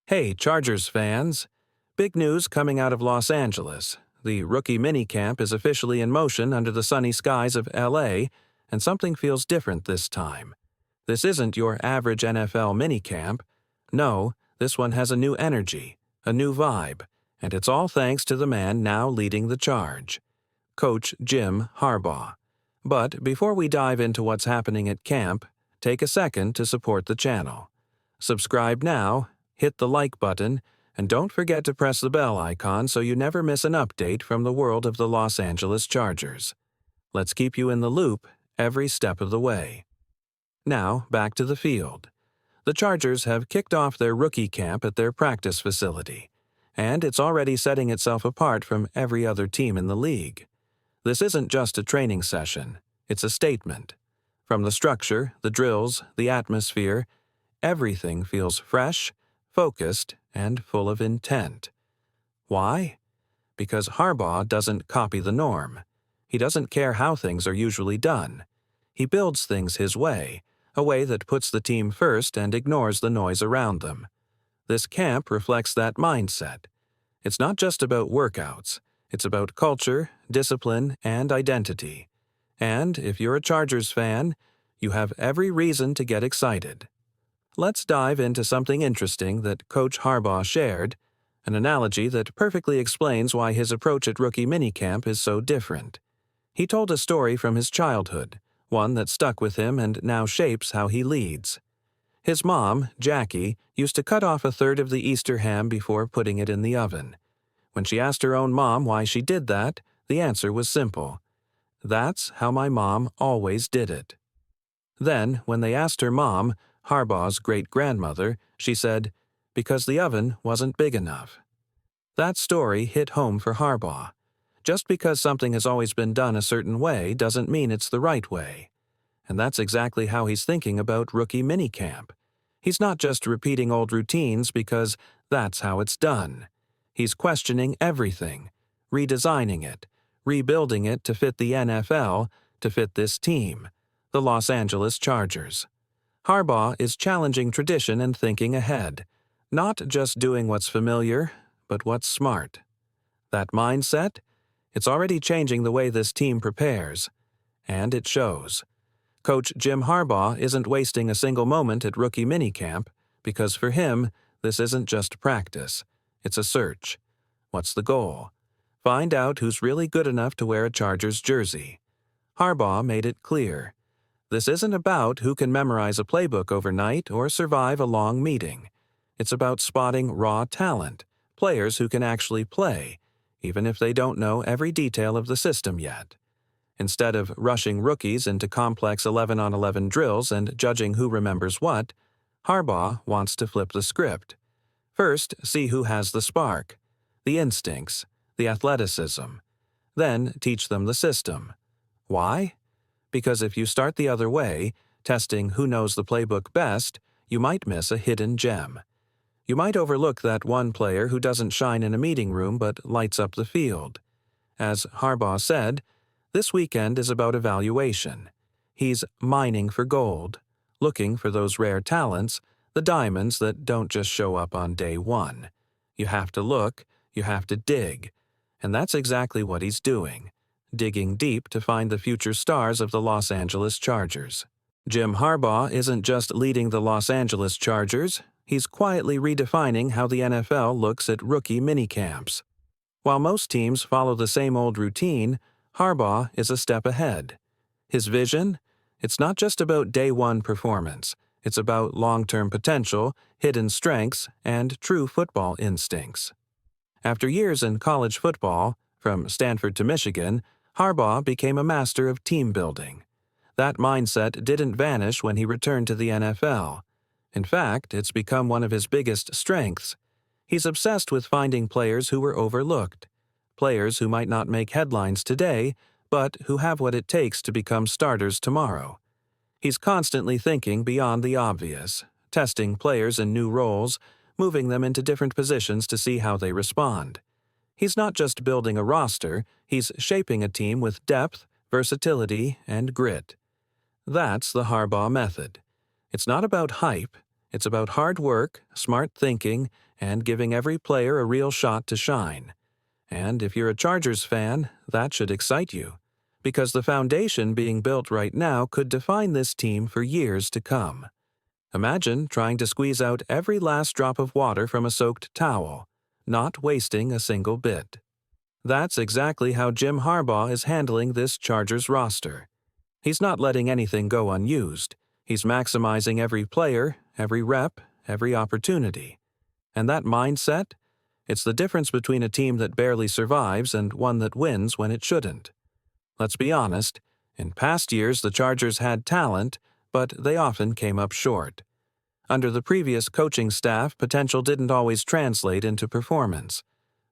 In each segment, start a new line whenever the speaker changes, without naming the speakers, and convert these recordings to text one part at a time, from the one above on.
Hey, Chargers fans! Big news coming out of Los Angeles. The rookie minicamp is officially in motion under the sunny skies of LA, and something feels different this time. This isn't your average NFL minicamp. No, this one has a new energy, a new vibe, and it's all thanks to the man now leading the charge, Coach Jim Harbaugh. But before we dive into what's happening at camp, take a second to support the channel. Subscribe now, hit the like button, and don't forget to press the bell icon so you never miss an update from the world of the Los Angeles Chargers. Let's keep you in the loop every step of the way. Now, back to the field. The Chargers have kicked off their rookie camp at their practice facility, and it's already setting itself apart from every other team in the league. This isn't just a training session, it's a statement. From the structure, the drills, the atmosphere, everything feels fresh, focused, and full of intent. Why? Because Harbaugh doesn't copy the norm. He doesn't care how things are usually done. He builds things his way, a way that puts the team first and ignores the noise around them. This camp reflects that mindset. It's not just about workouts. It's about culture, discipline, and identity. And if you're a Chargers fan, you have every reason to get excited. Let's dive into something interesting that Coach Harbaugh shared, an analogy that perfectly explains why his approach at rookie minicamp is so different. He told a story from his childhood, one that stuck with him and now shapes how he leads. His mom, Jackie, used to cut off a third of the Easter ham before putting it in the oven. When she asked her own mom why she did that, the answer was simple. That's how my mom always did it. Then, when they asked her mom, Harbaugh's great-grandmother, she said, because the oven wasn't big enough. That story hit home for Harbaugh. Just because something has always been done a certain way doesn't mean it's the right way. And that's exactly how he's thinking about rookie minicamp. He's not just repeating old routines because that's how it's done. He's questioning everything, redesigning it, rebuilding it to fit the NFL, to fit this team, the Los Angeles Chargers. Harbaugh is challenging tradition and thinking ahead, not just doing what's familiar, but what's smart. That mindset? It's already changing the way this team prepares, and it shows. Coach Jim Harbaugh isn't wasting a single moment at rookie minicamp, because for him, this isn't just practice. It's a search. What's the goal? Find out who's really good enough to wear a Chargers jersey. Harbaugh made it clear. This isn't about who can memorize a playbook overnight or survive a long meeting. It's about spotting raw talent, players who can actually play, even if they don't know every detail of the system yet. Instead of rushing rookies into complex 11-on-11 drills and judging who remembers what, Harbaugh wants to flip the script. First, see who has the spark, the instincts, the athleticism. Then teach them the system. Why? Because if you start the other way, testing who knows the playbook best, you might miss a hidden gem. You might overlook that one player who doesn't shine in a meeting room but lights up the field. As Harbaugh said, this weekend is about evaluation. He's mining for gold, looking for those rare talents, the diamonds that don't just show up on day one. You have to look, you have to dig, and that's exactly what he's doing. Digging deep to find the future stars of the Los Angeles Chargers. Jim Harbaugh isn't just leading the Los Angeles Chargers, he's quietly redefining how the NFL looks at rookie minicamps. While most teams follow the same old routine, Harbaugh is a step ahead. His vision? It's not just about day one performance. It's about long-term potential, hidden strengths, and true football instincts. After years in college football, from Stanford to Michigan, Harbaugh became a master of team building. That mindset didn't vanish when he returned to the NFL. In fact, it's become one of his biggest strengths. He's obsessed with finding players who were overlooked, players who might not make headlines today, but who have what it takes to become starters tomorrow. He's constantly thinking beyond the obvious, testing players in new roles, moving them into different positions to see how they respond. He's not just building a roster, he's shaping a team with depth, versatility, and grit. That's the Harbaugh method. It's not about hype, It's about hard work, smart thinking, and giving every player a real shot to shine. And if you're a Chargers fan, that should excite you, because the foundation being built right now could define this team for years to come. Imagine trying to squeeze out every last drop of water from a soaked towel, not wasting a single bit. That's exactly how Jim Harbaugh is handling this Chargers roster. He's not letting anything go unused. He's maximizing every player, every rep, every opportunity. And that mindset? It's the difference between a team that barely survives and one that wins when it shouldn't. Let's be honest, in past years the Chargers had talent, but they often came up short. Under the previous coaching staff, potential didn't always translate into performance.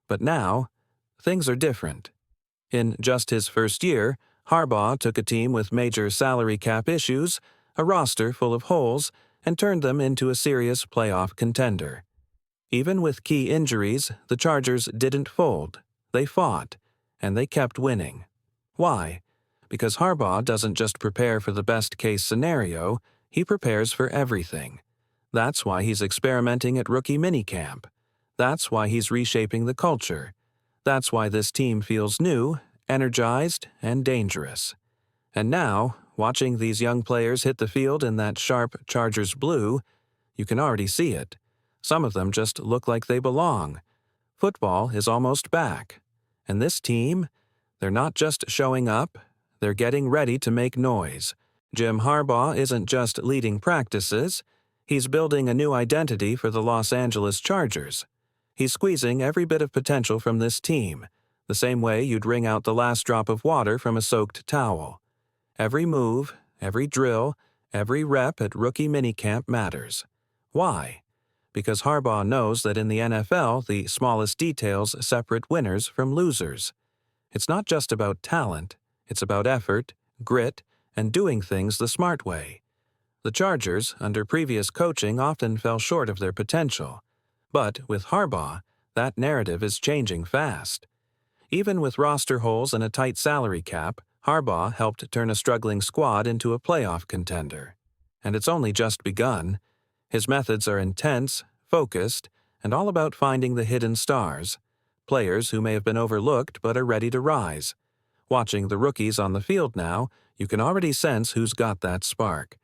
But now, things are different. In just his first year, Harbaugh took a team with major salary cap issues, a roster full of holes, and turned them into a serious playoff contender. Even with key injuries, the Chargers didn't fold. They fought, and they kept winning. Why? Because Harbaugh doesn't just prepare for the best-case scenario, he prepares for everything. That's why he's experimenting at rookie minicamp. That's why he's reshaping the culture. That's why this team feels new, energized, and dangerous. And now, watching these young players hit the field in that sharp Chargers blue, you can already see it. Some of them just look like they belong. Football is almost back. And this team, they're not just showing up, they're getting ready to make noise. Jim Harbaugh isn't just leading practices, he's building a new identity for the Los Angeles Chargers. He's squeezing every bit of potential from this team, the same way you'd wring out the last drop of water from a soaked towel. Every move, every drill, every rep at rookie minicamp matters. Why? Because Harbaugh knows that in the NFL, the smallest details separate winners from losers. It's not just about talent, it's about effort, grit, and doing things the smart way. The Chargers, under previous coaching, often fell short of their potential. But with Harbaugh, that narrative is changing fast. Even with roster holes and a tight salary cap, Harbaugh helped turn a struggling squad into a playoff contender. And it's only just begun. His methods are intense, focused, and all about finding the hidden stars, players who may have been overlooked but are ready to rise. Watching the rookies on the field now, you can already sense who's got that spark.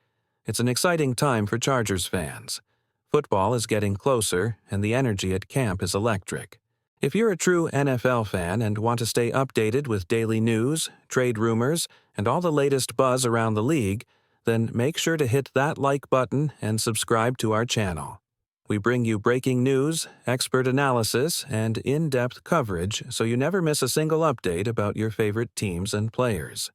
It's an exciting time for Chargers fans. Football is getting closer, and the energy at camp is electric. If you're a true NFL fan and want to stay updated with daily news, trade rumors, and all the latest buzz around the league, then make sure to hit that like button and subscribe to our channel. We bring you breaking news, expert analysis, and in-depth coverage so you never miss a single update about your favorite teams and players.